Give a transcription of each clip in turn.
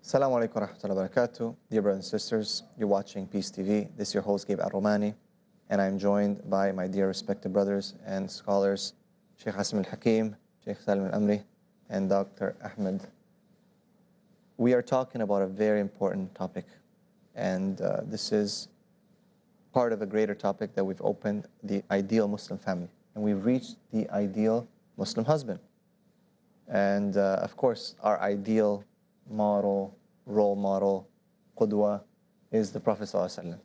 Assalamu alaikum wa rahmatullahi wa barakatuh. Dear brothers and sisters, you're watching Peace TV. This is your host, Gabe Al-Romani, and I'm joined by my dear respected brothers and scholars, Sheikh Assim Al Hakeem, Sheikh Saleem Al Amry, and Dr. Ahmed. We are talking about a very important topic, and this is part of a greater topic that we've opened, the ideal Muslim family. And we've reached the ideal Muslim husband. And of course, our ideal model, role model, qudwa, is the Prophet ﷺ,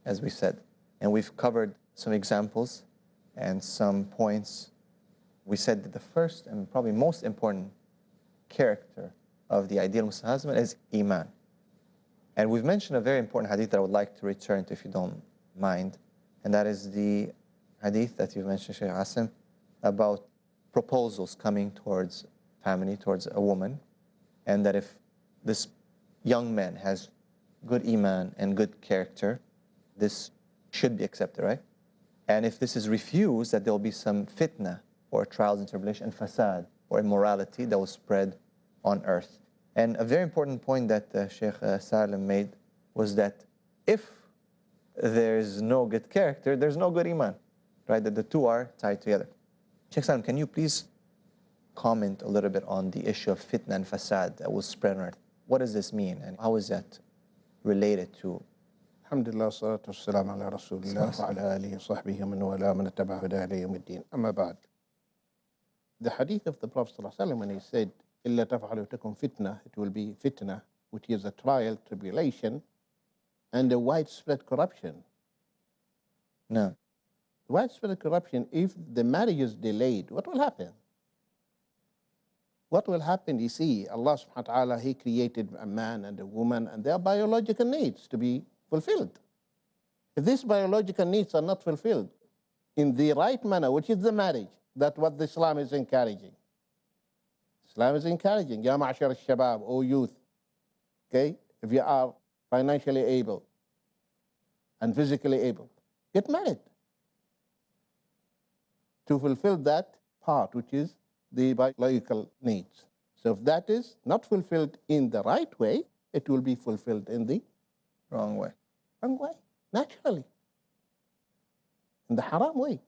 as we said. And we've covered some examples and some points. We said that the first and probably most important character of the ideal Muslim husband is Iman. And we've mentioned a very important hadith that I would like to return to, if you don't mind. And that is the hadith that you've mentioned, Shaykh Asim, about proposals coming towards family, towards a woman. And that if this young man has good iman and good character, this should be accepted, right? And if this is refused, that there will be some fitna or trials and tribulation and fasad or immorality that will spread on earth. And a very important point that Sheikh Salim made was that if there's no good character, there's no good iman, right? That the two are tied together. Sheikh Salim, can you please comment a little bit on the issue of fitna and fasad that will spread on earth? What does this mean, and how is that related to? Alhamdulillah, salatu wassalamu ala rasulillah wa ala alihi wa sahbihi wa man wala man ittaba hudahu ila yawm ad-din. Amma ba'd. The hadith of the Prophet sallallahu alaihi wasallam, when he said, "Illa taf'alu takum fitna," it will be fitna, which is a trial, tribulation, and a widespread corruption. No. Widespread corruption, if the marriage is delayed, what will happen? What will happen? You see, Allah subhanahu wa ta'ala, He created a man and a woman and their biological needs to be fulfilled. If these biological needs are not fulfilled in the right manner, which is the marriage, that's what the Islam is encouraging. Islam is encouraging, Ya ma'ashar al-shabab, O youth, okay, if you are financially able and physically able, get married to fulfill that part, which is the biological needs. So if that is not fulfilled in the right way, it will be fulfilled in the Wrong way. wrong way, naturally, in the haram way.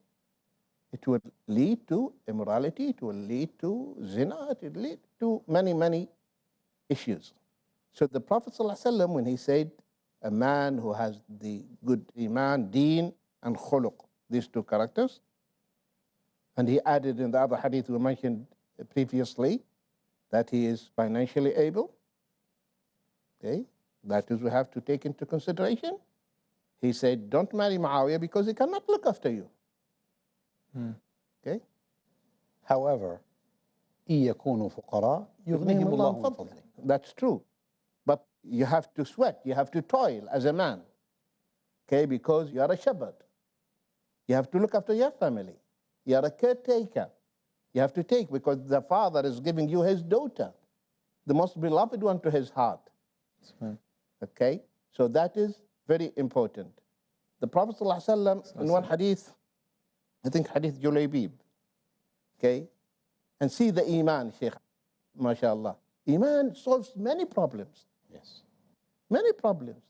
It will lead to immorality, it will lead to zina, it will lead to many, many issues. So the Prophet ﷺ, when he said, a man who has the good iman, deen, and khuluq, these two characters, and he added in the other hadith we mentioned previously that he is financially able. Okay, that is, we have to take into consideration. He said, don't marry Muawiyah because he cannot look after you. Okay. However, إِن يَكُونُوا فُقَرَاءَ يُغْنِهِمُ اللَّهُ مِنْ فَضْلِهِ. That's true. But you have to sweat, you have to toil as a man. Okay, because you are a shepherd. You have to look after your family. You are a caretaker. You have to take, because the father is giving you his daughter, the most beloved one to his heart. Okay? So that is very important. The Prophet ﷺ, in one hadith, I think hadith Julaybib, okay? And see the iman, Sheikh, mashallah. Iman solves many problems. Yes. Many problems.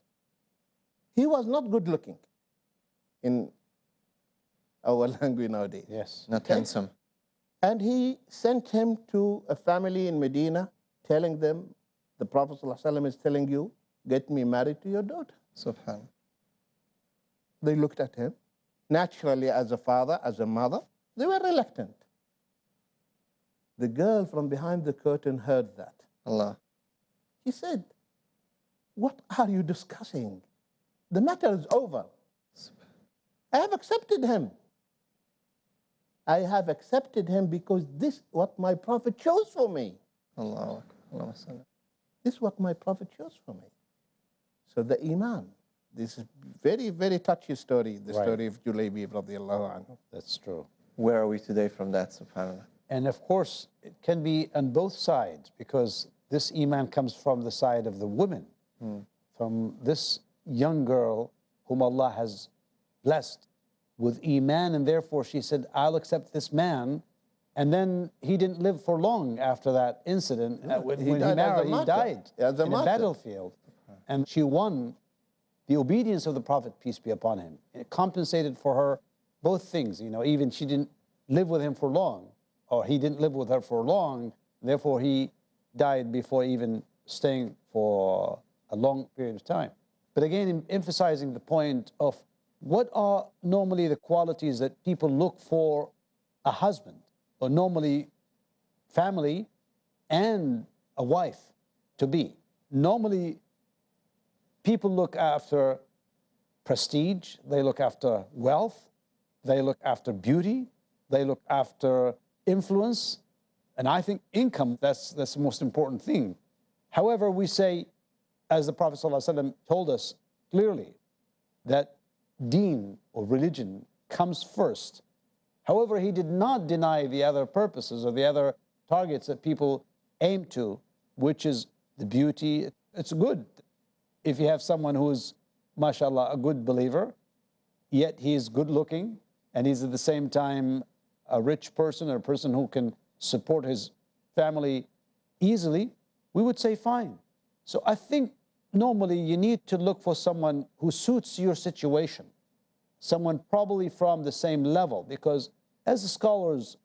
He was not good looking in our language nowadays. Yes. Not handsome. And he sent him to a family in Medina, telling them, the Prophet ﷺ is telling you, get me married to your daughter. Subhanallah. They looked at him. Naturally, as a father, as a mother, they were reluctant. The girl from behind the curtain heard that. Allah. She said, what are you discussing? The matter is over. I have accepted him. I have accepted him because this is what my Prophet chose for me. Allah. This is what my Prophet chose for me. So the iman, this is very, very touchy story, the story of Julaybib radiallahu anhu. That's true. Where are we today from that, subhanAllah? And of course, it can be on both sides, because this iman comes from the side of the women, from this young girl whom Allah has blessed with iman, and therefore she said, I'll accept this man And then he didn't live for long after that incident. When he married, he died as a in a martyr. battlefield. And she won the obedience of the Prophet, peace be upon him. It compensated for her both things. You know, even she didn't live with him for long, or he didn't live with her for long, therefore he died before even staying for a long period of time. But again, emphasizing the point of what are normally the qualities that people look for a husband, or normally family and a wife to be. Normally, people look after prestige, they look after wealth, they look after beauty, they look after influence, and I think income, that's the most important thing. However, we say, as the Prophet ﷺ told us clearly, that deen or religion comes first. However, he did not deny the other purposes or the other targets that people aim to, which is the beauty. It's good if you have someone who's, mashallah, a good believer, yet he's good looking, and he's at the same time a rich person, or a person who can support his family easily, we would say fine. So I think normally you need to look for someone who suits your situation, someone probably from the same level, because as the scholars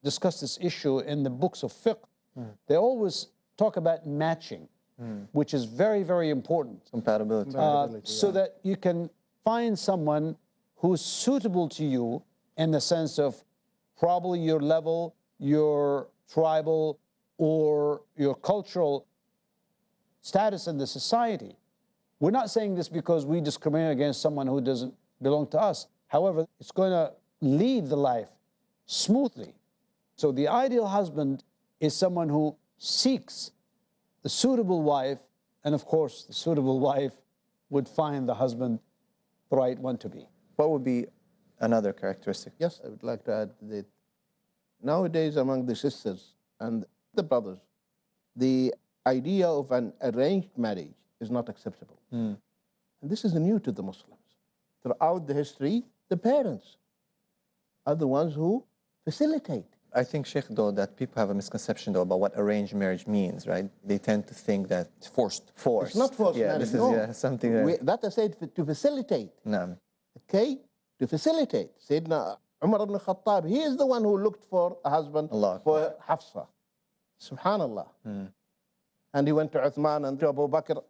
discuss this issue in the books of fiqh, they always talk about matching, which is very, very important. Compatibility. So that you can find someone who's suitable to you in the sense of probably your level, your tribal, or your cultural status in the society. We're not saying this because we discriminate against someone who doesn't belong to us. However, it's going to lead the life smoothly. So the ideal husband is someone who seeks the suitable wife, and of course, the suitable wife would find the husband the right one to be. What would be another characteristic? Yes, I would like to add that nowadays among the sisters and the brothers, the idea of an arranged marriage is not acceptable. And this is new to the Muslims. Throughout the history, the parents are the ones who facilitate. I think, Sheikh, though, that people have a misconception, though, about what arranged marriage means, right? They tend to think that it's forced. It's not forced marriage, this no. is something That I said to facilitate. No. Okay? To facilitate. Sayyidina Umar ibn Khattab, he is the one who looked for a husband for Hafsa. Subhanallah. And he went to Uthman and to Abu Bakr,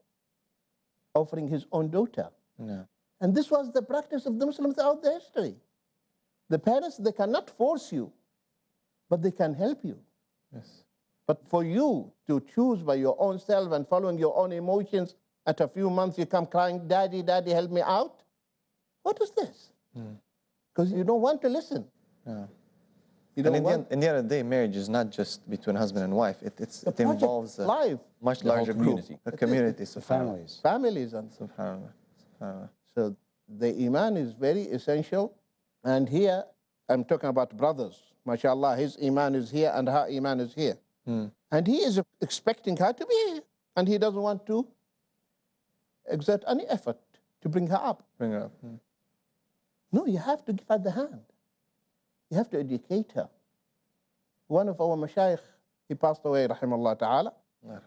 offering his own daughter. No. And this was the practice of the Muslims throughout the history. The parents, they cannot force you, but they can help you. Yes. But for you to choose by your own self and following your own emotions, at a few months you come crying, Daddy, Daddy, help me out. What is this? Because you don't want to listen. No. You And don't in want the end of the day, marriage is not just between husband and wife. It involves a life, much The whole larger community. group, a community. The Subhanallah. families. families. And Subhanallah. Subhanallah. so the iman is very essential. And here, I'm talking about brothers. MashaAllah, his iman is here and her iman is here. And he is expecting her to be here. And he doesn't want to exert any effort to bring her up. Bring her up. No, you have to give her the hand. You have to educate her. One of our mashayikh, he passed away, rahimahullah ta'ala.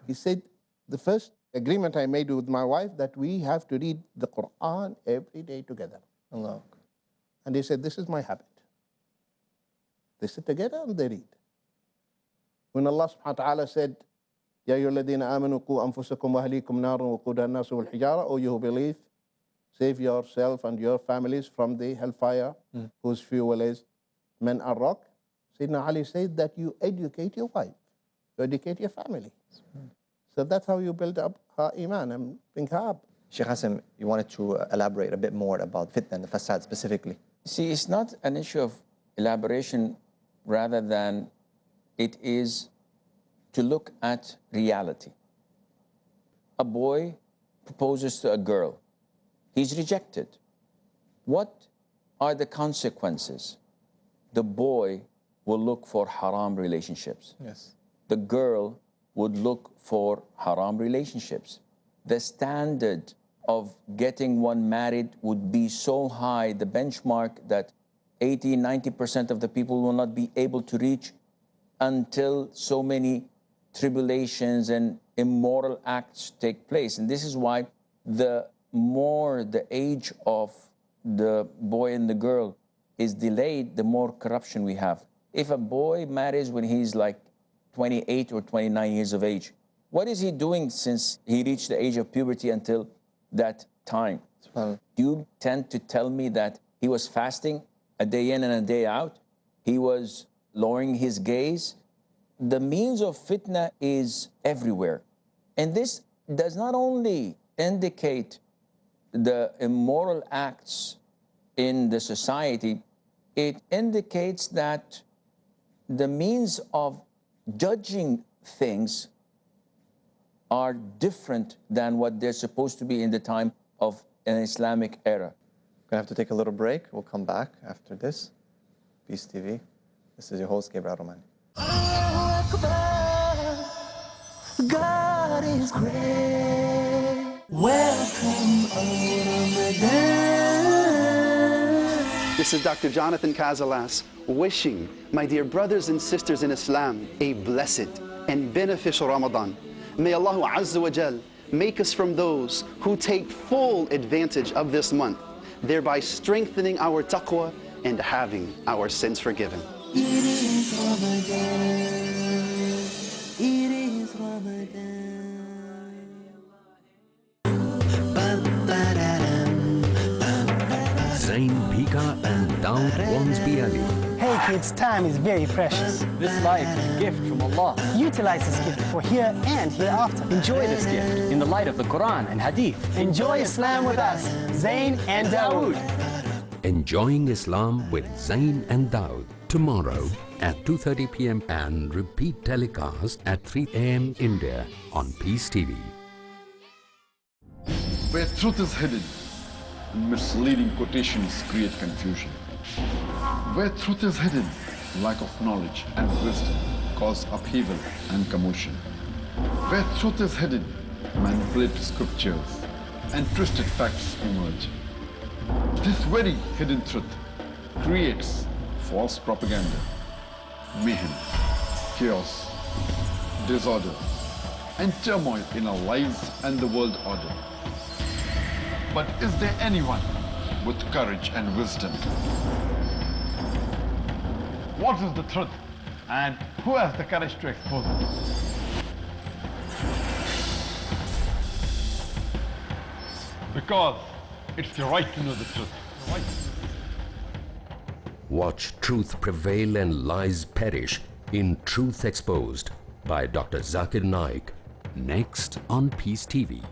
He said, the first agreement I made with my wife that we have to read the Quran every day together. Allah. And he said, this is my habit. They sit together and they read. When Allah subhanahu wa ta'ala said, Ya ayyuhalladhina amanu qu anfusakum wa ahlikum naran wa qudaha an-nasu wal hijara, O you who believe, save yourself and your families from the hellfire, whose fuel is men and rock. Sayyidina Ali said that you educate your wife, you educate your family. So that's how you build up her iman and bring her up. Sheikh Hassan, you wanted to elaborate a bit more about fitna and the fasad specifically. See, it's not an issue of elaboration rather than it is to look at reality. A boy proposes to a girl. He's rejected. What are the consequences? The boy will look for haram relationships. Yes. The girl would look for haram relationships. The standard of getting one married would be so high, the benchmark that 80, 90% of the people will not be able to reach until so many tribulations and immoral acts take place. And this is why the more the age of the boy and the girl is delayed, the more corruption we have. If a boy marries when he's like 28 or 29 years of age, what is he doing since he reached the age of puberty until that time? You tend to tell me that he was fasting a day in and a day out. He was lowering his gaze. The means of fitna is everywhere. And this does not only indicate the immoral acts in the society, it indicates that the means of judging things are different than what they're supposed to be in the time of an Islamic era. We're going to have to take a little break. We'll come back after this. Peace TV. This is your host, Gabriel Romani. God is great. Welcome, Ramadan. This is Dr. Jonathan Cazalas wishing my dear brothers and sisters in Islam a blessed and beneficial Ramadan. May Allah Azza wa Jal make us from those who take full advantage of this month, thereby strengthening our taqwa and having our sins forgiven. It is Ramadan. It is Ramadan. Zain, Pika and Daud Wansby Ali. Hey kids, time is very precious. This life is a gift from Allah. Utilize this gift for here and hereafter. Enjoy this gift in the light of the Quran and Hadith. Enjoy Islam with us, Zain and Dawood. Enjoying Islam with Zain and Daud. Tomorrow at 2:30 p.m. and repeat telecast at 3 a.m. India on Peace TV. Where truth is hidden, misleading quotations create confusion. Where truth is hidden, lack of knowledge and wisdom cause upheaval and commotion. Where truth is hidden, manipulated scriptures and twisted facts emerge. This very hidden truth creates false propaganda, mayhem, chaos, disorder, and turmoil in our lives and the world order. But is there anyone with courage and wisdom? What is the truth, and who has the courage to expose it? Because it's your right to know the truth. Watch truth prevail and lies perish in Truth Exposed by Dr. Zakir Naik. Next on Peace TV.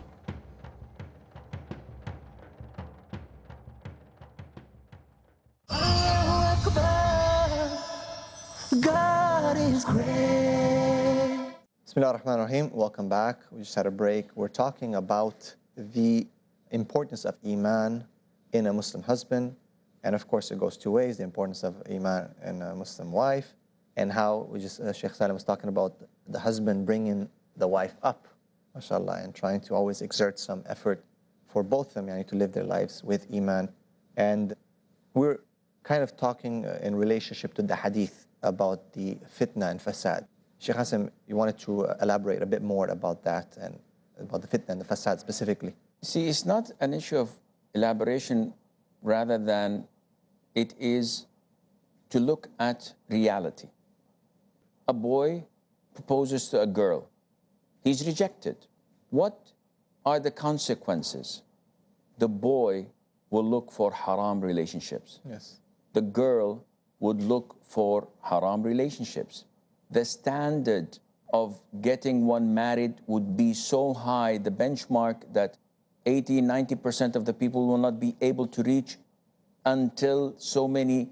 God is great. Bismillah ar-Rahman ar-Rahim. Welcome back. We just had a break. We're talking about the importance of Iman in a Muslim husband. And of course, it goes two ways, the importance of Iman in a Muslim wife, and how Sheikh Saleem was talking about the husband bringing the wife up, mashallah, and trying to always exert some effort for both of them to live their lives with Iman. And we're kind of talking in relationship to the hadith about the fitna and fasad. Sheikh Hassan, you wanted to elaborate a bit more about that and about the fitna and the fasad specifically. See, it's not an issue of elaboration rather than it is to look at reality. A boy proposes to a girl. He's rejected. What are the consequences? The boy will look for haram relationships. Yes. The girl would look for haram relationships. The standard of getting one married would be so high, the benchmark that 80, 90% of the people will not be able to reach until so many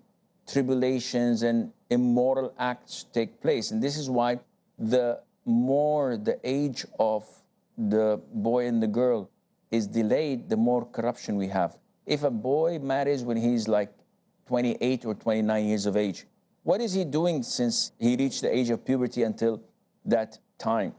tribulations and immoral acts take place. And this is why the more the age of the boy and the girl is delayed, the more corruption we have. If a boy marries when he's like 28 or 29 years of age, what is he doing since he reached the age of puberty until that time?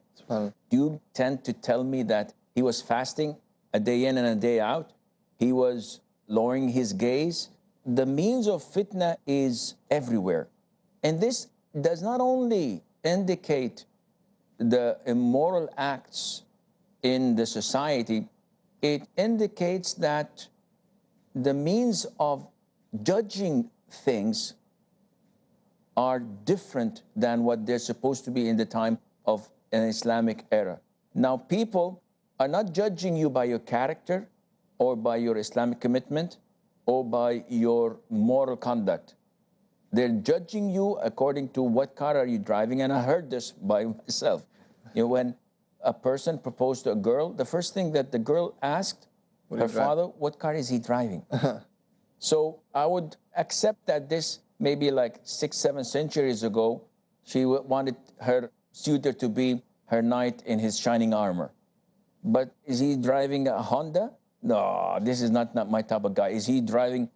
You tend to tell me that he was fasting a day in and a day out. He was lowering his gaze. The means of fitna is everywhere. And this does not only indicate the immoral acts in the society, it indicates that the means of judging things are different than what they're supposed to be in the time of an Islamic era. Now, people are not judging you by your character or by your Islamic commitment or by your moral conduct. They're judging you according to what car are you driving, and I heard this by myself. You know, when a person proposed to a girl, the first thing that the girl asked her father, what car is he driving? So I would accept that this maybe like 6-7 centuries ago, she wanted her suitor to be her knight in his shining armor. But is he driving a Honda? No, this is not my type of guy. Is he driving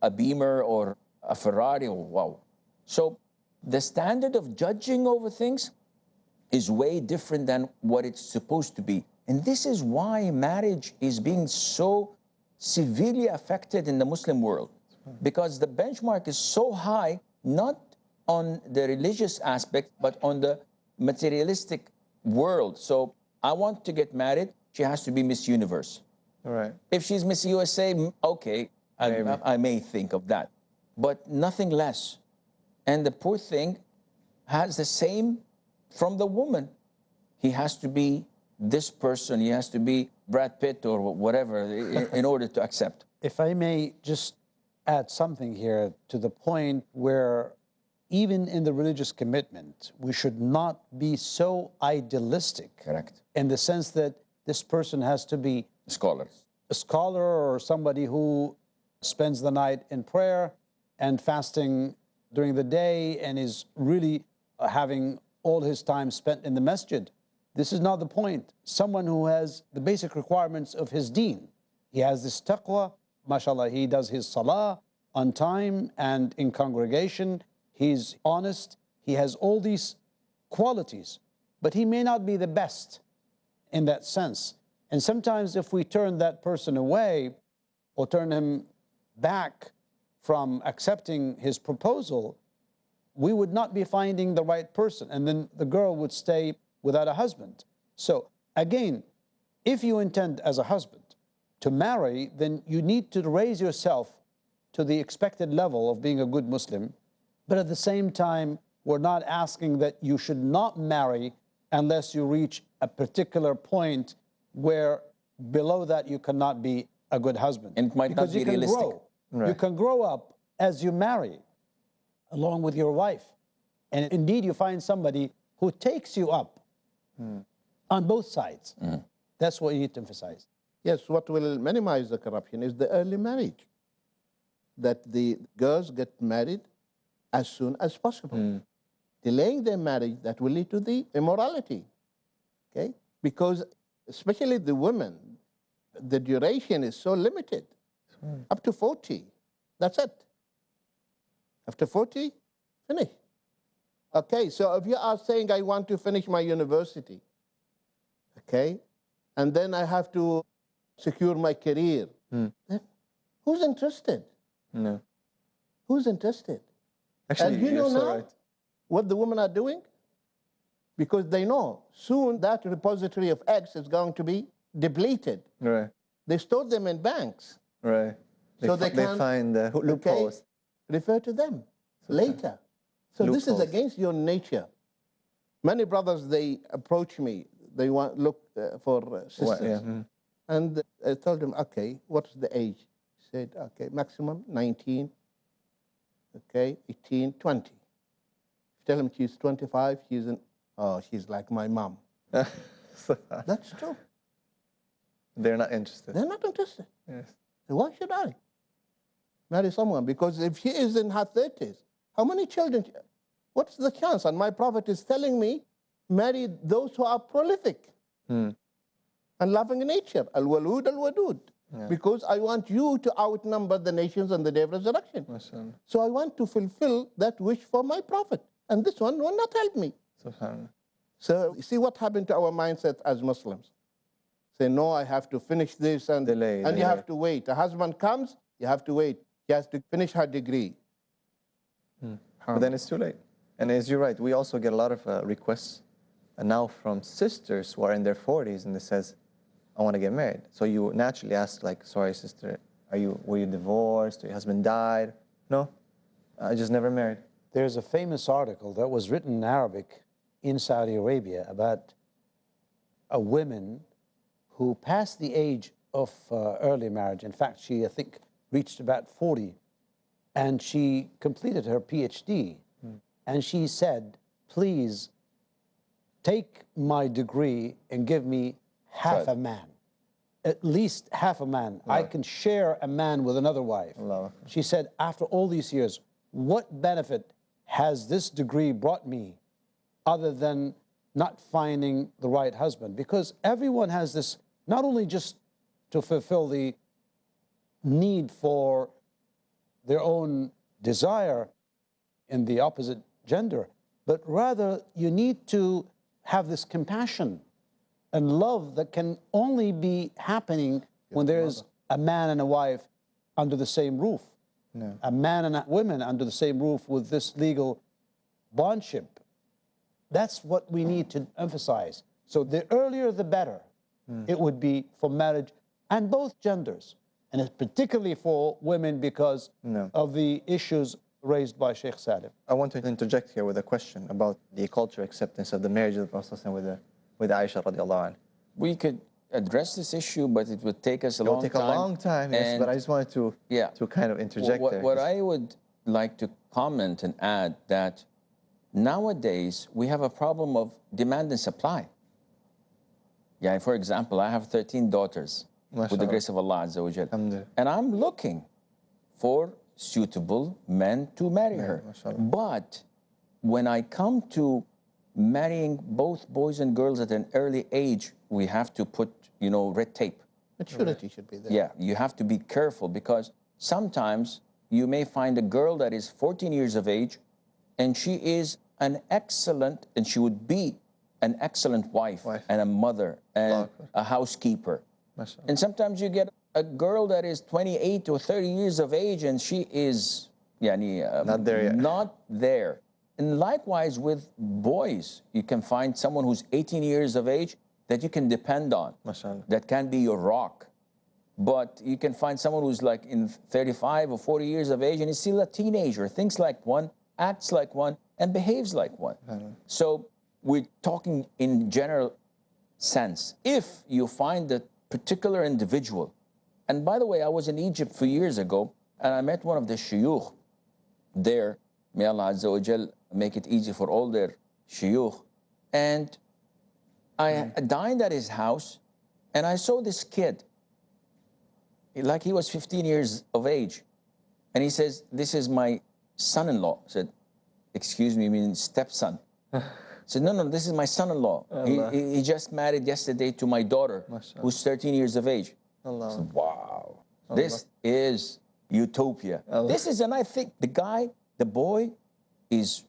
a Beamer or a Ferrari? Wow. So the standard of judging over things is way different than what it's supposed to be. And this is why marriage is being so severely affected in the Muslim world, because the benchmark is so high, not on the religious aspect, but on the materialistic world. So I want to get married, she has to be Miss Universe. Right. If she's Miss USA, okay, I may think of that, but nothing less. And the poor thing has the same from the woman. He has to be this person, he has to be Brad Pitt or whatever in order to accept. If I may just add something here to the point where even in the religious commitment, we should not be so idealistic. Correct. In the sense that this person has to be a scholar or somebody who spends the night in prayer and fasting during the day and is really having all his time spent in the masjid. This is not the point. Someone who has the basic requirements of his deen. He has this taqwa, mashallah, he does his salah on time and in congregation. He's honest. He has all these qualities, but he may not be the best in that sense. And sometimes if we turn that person away or turn him back from accepting his proposal, we would not be finding the right person. And then the girl would stay without a husband. So again, if you intend as a husband to marry, then you need to raise yourself to the expected level of being a good Muslim. But at the same time, we're not asking that you should not marry unless you reach a particular point where below that you cannot be a good husband. And it might not be realistic. Grow. Right. You can grow up as you marry, along with your wife. And indeed, you find somebody who takes you up on both sides. That's what you need to emphasize. Yes, what will minimize the corruption is the early marriage, that the girls get married as soon as possible. Delaying their marriage, that will lead to the immorality, okay? Because especially the women, the duration is so limited, up to 40, that's it. After 40, finish. Okay, so if you are saying, I want to finish my university, okay, and then I have to secure my career, who's interested? No. Who's interested? Actually, and you know you're so now right. what the women are doing? Because they know soon that repository of eggs is going to be depleted. Right. They store them in banks. Right. So they find the loopholes. Okay, refer to them later. So this is against your nature. Many brothers, they approach me. They want look for sisters. And I told them, okay, what's the age? He said, okay, maximum 19, okay, 18, 20. Tell him she's 25, she's like my mom. That's true. They're not interested. They're not interested. Yes. So why should I marry someone? Because if she is in her 30s, how many children? What's the chance? And my prophet is telling me, marry those who are prolific and loving nature. Al-walud al-wadud. Because I want you to outnumber the nations on the day of resurrection. So I want to fulfill that wish for my prophet. And this one will not help me. So you see what happened to our mindset as Muslims. Say, no, I have to finish this and delay. You have to wait. A husband comes, you have to wait. He has to finish her degree. But then it's too late. And as you're right, we also get a lot of requests now from sisters who are in their 40s, and it says, I want to get married. So you naturally ask, like, sorry, sister, were you divorced? Or your husband died? No, I just never married. There's a famous article that was written in Arabic in Saudi Arabia about a woman who passed the age of early marriage. In fact, she, I think, reached about 40, and she completed her PhD. And she said, please take my degree and give me half a man, at least half a man. I can share a man with another wife. She said, after all these years, what benefit has this degree brought me other than not finding the right husband? Because everyone has this, not only just to fulfill the need for their own desire in the opposite gender, but rather you need to have this compassion and love that can only be happening when there's a man and a wife under the same roof. A man and a woman under the same roof with this legal bondship. That's what we need to emphasize. So the earlier the better it would be for marriage and both genders. And it's particularly for women because of the issues raised by Sheikh Saleem. I want to interject here with a question about the cultural acceptance of the marriage of the Prophet with Aisha radiallahu anha. We could address this issue, but it would take us a long time. It will take a long time, yes, but I just wanted to kind of interject there. What I would like to comment and add that nowadays we have a problem of demand and supply. Yeah, for example, I have 13 daughters with the grace of Allah Azza wa Jal. And I'm looking for suitable men to marry her. But when I come to marrying both boys and girls at an early age, we have to put, red tape. Maturity should be there. Yeah, you have to be careful because sometimes you may find a girl that is 14 years of age and she is an excellent, and she would be an excellent wife. And a mother and a housekeeper. And sometimes you get a girl that is 28 or 30 years of age and she is not there yet. Not there. And likewise with boys, you can find someone who's 18 years of age that you can depend on, that can be your rock. But you can find someone who's like in 35 or 40 years of age and is still a teenager, thinks like one, acts like one, and behaves like one. So we're talking in general sense. If you find that particular individual, and by the way, I was in Egypt a few years ago, and I met one of the shuyukh there. May Allah Azza wa Jal make it easy for all their shuyukh. And I dined at his house, and I saw this kid, like he was 15 years of age. And he says, this is my son-in-law. I said, excuse me, you mean stepson? I said, no, this is my son-in-law. He just married yesterday to my daughter, who's 13 years of age. I said, wow, this is utopia. This is, and I think the boy is,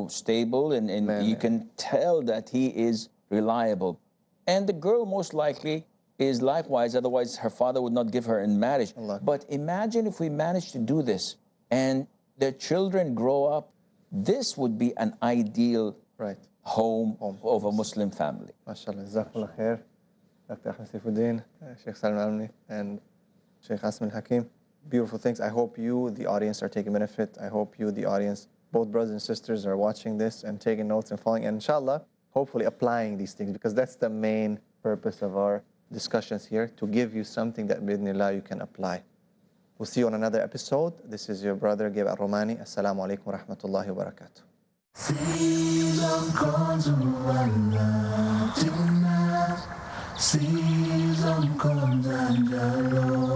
stable, and you can tell that he is reliable. And the girl most likely is likewise, otherwise her father would not give her in marriage. But imagine if we manage to do this and their children grow up, this would be an ideal home of a Muslim family. MashaAllah, Jazakallah khair. Dr. Ahmed Ibn saifuddin, Sheikh Saleem Al Amry, and Sheikh Assim Al Hakeem. Beautiful things. I hope you, the audience, are taking benefit. I hope you, the audience, both brothers and sisters, are watching this and taking notes and following, and inshallah, hopefully applying these things, because that's the main purpose of our discussions here, to give you something that, bi'idhnillah, you can apply. We'll see you on another episode. This is your brother, Gabe Al-Romani. Assalamu alaikum wa rahmatullahi wa barakatuh. Season comes and the Lord